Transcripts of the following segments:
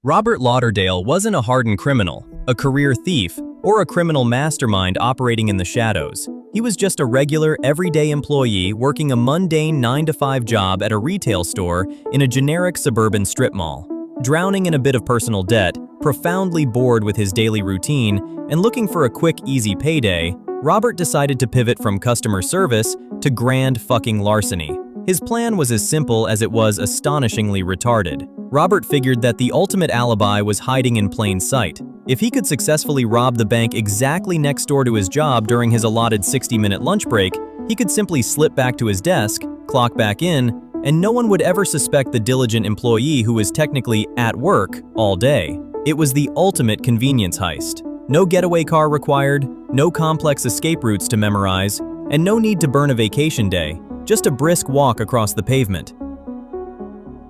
Robert Lauderdale wasn't a hardened criminal, a career thief, or a criminal mastermind operating in the shadows. He was just a regular, everyday employee working a mundane 9-to-5 job at a retail store in a generic suburban strip mall. Drowning in a bit of personal debt, profoundly bored with his daily routine, and looking for a quick, easy payday, Robert decided to pivot from customer service to grand fucking larceny. His plan was as simple as it was astonishingly retarded. Robert figured that the ultimate alibi was hiding in plain sight. If he could successfully rob the bank exactly next door to his job during his allotted 60-minute lunch break, he could simply slip back to his desk, clock back in, and no one would ever suspect the diligent employee who was technically at work all day. It was the ultimate convenience heist. No getaway car required, no complex escape routes to memorize, and no need to burn a vacation day, just a brisk walk across the pavement.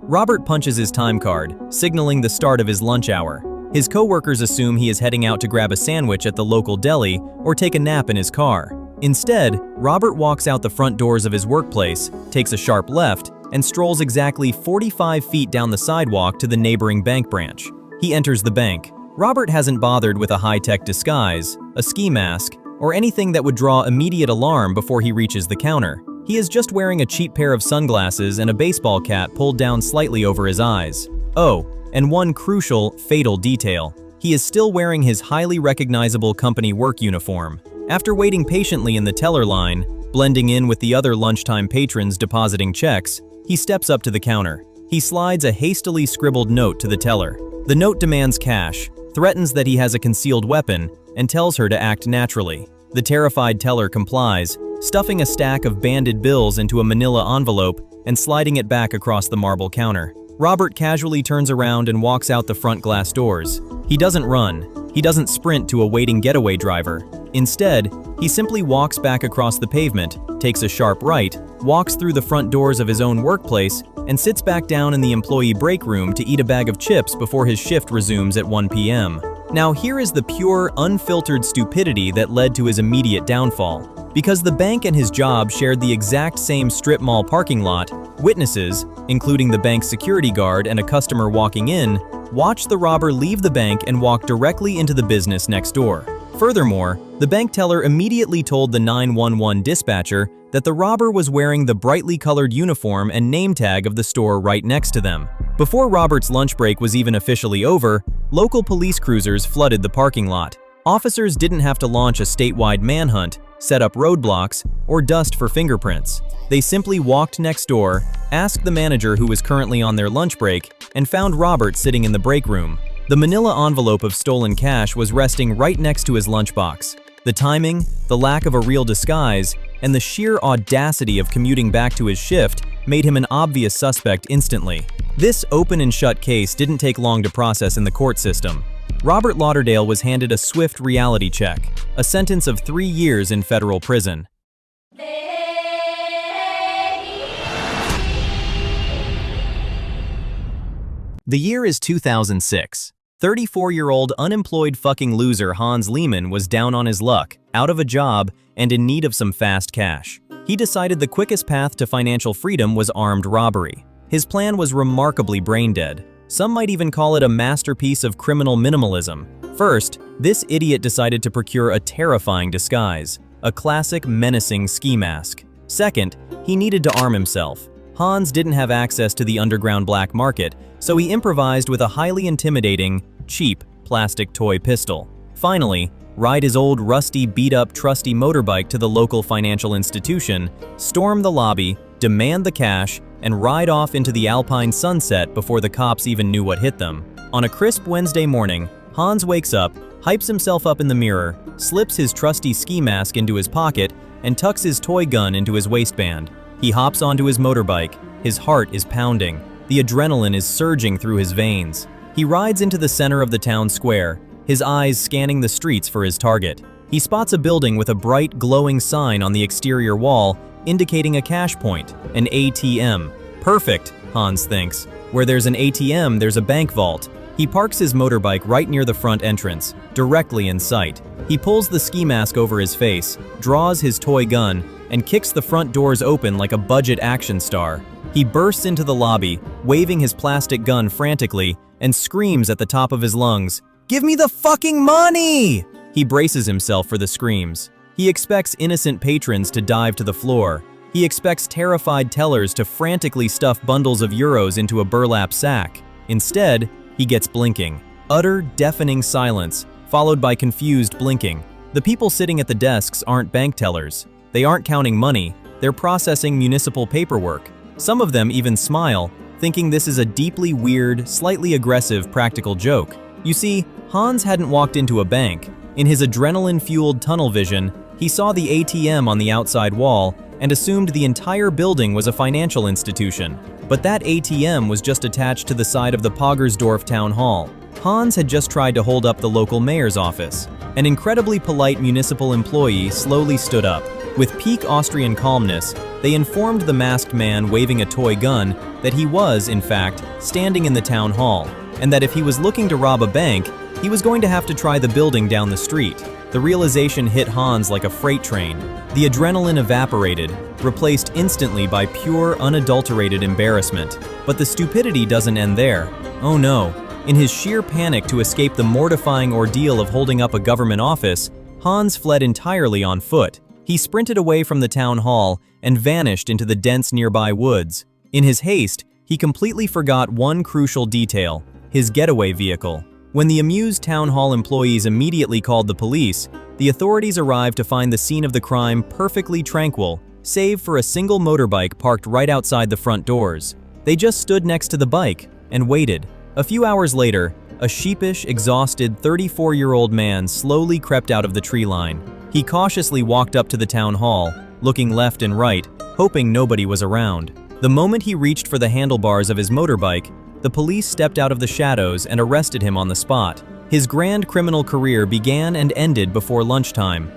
Robert punches his time card, signaling the start of his lunch hour. His coworkers assume he is heading out to grab a sandwich at the local deli or take a nap in his car. Instead, Robert walks out the front doors of his workplace, takes a sharp left, and strolls exactly 45 feet down the sidewalk to the neighboring bank branch. He enters the bank. Robert hasn't bothered with a high-tech disguise, a ski mask, or anything that would draw immediate alarm before he reaches the counter. He is just wearing a cheap pair of sunglasses and a baseball cap pulled down slightly over his eyes. Oh, and one crucial, fatal detail. He is still wearing his highly recognizable company work uniform. After waiting patiently in the teller line, blending in with the other lunchtime patrons depositing checks, he steps up to the counter. He slides a hastily scribbled note to the teller. The note demands cash, threatens that he has a concealed weapon, and tells her to act naturally. The terrified teller complies, stuffing a stack of banded bills into a manila envelope and sliding it back across the marble counter. Robert casually turns around and walks out the front glass doors. He doesn't run. He doesn't sprint to a waiting getaway driver. Instead, he simply walks back across the pavement, takes a sharp right, walks through the front doors of his own workplace, and sits back down in the employee break room to eat a bag of chips before his shift resumes at 1 p.m. Now here is the pure, unfiltered stupidity that led to his immediate downfall. Because the bank and his job shared the exact same strip mall parking lot, witnesses, including the bank's security guard and a customer walking in, watched the robber leave the bank and walk directly into the business next door. Furthermore, the bank teller immediately told the 911 dispatcher that the robber was wearing the brightly colored uniform and name tag of the store right next to them. Before Robert's lunch break was even officially over, local police cruisers flooded the parking lot. Officers didn't have to launch a statewide manhunt, set up roadblocks, or dust for fingerprints. They simply walked next door, asked the manager who was currently on their lunch break, and found Robert sitting in the break room. The manila envelope of stolen cash was resting right next to his lunchbox. The timing, the lack of a real disguise, and the sheer audacity of commuting back to his shift made him an obvious suspect instantly. This open and shut case didn't take long to process in the court system. Robert Lauderdale was handed a swift reality check, a sentence of 3 years in federal prison. The year is 2006. 34-year-old unemployed fucking loser Hans Lehmann was down on his luck, out of a job, and in need of some fast cash. He decided the quickest path to financial freedom was armed robbery. His plan was remarkably brain-dead. Some might even call it a masterpiece of criminal minimalism. First, this idiot decided to procure a terrifying disguise, a classic menacing ski mask. Second, he needed to arm himself. Hans didn't have access to the underground black market, so he improvised with a highly intimidating, cheap, plastic toy pistol. Finally, ride his old rusty, beat-up, trusty motorbike to the local financial institution, storm the lobby, demand the cash, and ride off into the alpine sunset before the cops even knew what hit them. On a crisp Wednesday morning, Hans wakes up, hypes himself up in the mirror, slips his trusty ski mask into his pocket, and tucks his toy gun into his waistband. He hops onto his motorbike. His heart is pounding. The adrenaline is surging through his veins. He rides into the center of the town square, his eyes scanning the streets for his target. He spots a building with a bright, glowing sign on the exterior wall indicating a cash point, an ATM. Perfect, Hans thinks. Where there's an ATM, there's a bank vault. He parks his motorbike right near the front entrance, directly in sight. He pulls the ski mask over his face, draws his toy gun, and kicks the front doors open like a budget action star. He bursts into the lobby, waving his plastic gun frantically, and screams at the top of his lungs, "Give me the fucking money!" He braces himself for the screams. He expects innocent patrons to dive to the floor. He expects terrified tellers to frantically stuff bundles of euros into a burlap sack. Instead, he gets blinking. Utter, deafening silence, followed by confused blinking. The people sitting at the desks aren't bank tellers. They aren't counting money, they're processing municipal paperwork. Some of them even smile, thinking this is a deeply weird, slightly aggressive practical joke. You see, Hans hadn't walked into a bank. In his adrenaline-fueled tunnel vision, he saw the ATM on the outside wall and assumed the entire building was a financial institution. But that ATM was just attached to the side of the Poggersdorf town hall. Hans had just tried to hold up the local mayor's office. An incredibly polite municipal employee slowly stood up. With peak Austrian calmness, they informed the masked man waving a toy gun that he was, in fact, standing in the town hall, and that if he was looking to rob a bank, he was going to have to try the building down the street. The realization hit Hans like a freight train. The adrenaline evaporated, replaced instantly by pure, unadulterated embarrassment. But the stupidity doesn't end there. Oh no. In his sheer panic to escape the mortifying ordeal of holding up a government office, Hans fled entirely on foot. He sprinted away from the town hall and vanished into the dense nearby woods. In his haste, he completely forgot one crucial detail: his getaway vehicle. When the amused town hall employees immediately called the police, the authorities arrived to find the scene of the crime perfectly tranquil, save for a single motorbike parked right outside the front doors. They just stood next to the bike and waited. A few hours later, a sheepish, exhausted 34-year-old man slowly crept out of the tree line. He cautiously walked up to the town hall, looking left and right, hoping nobody was around. The moment he reached for the handlebars of his motorbike, the police stepped out of the shadows and arrested him on the spot. His grand criminal career began and ended before lunchtime.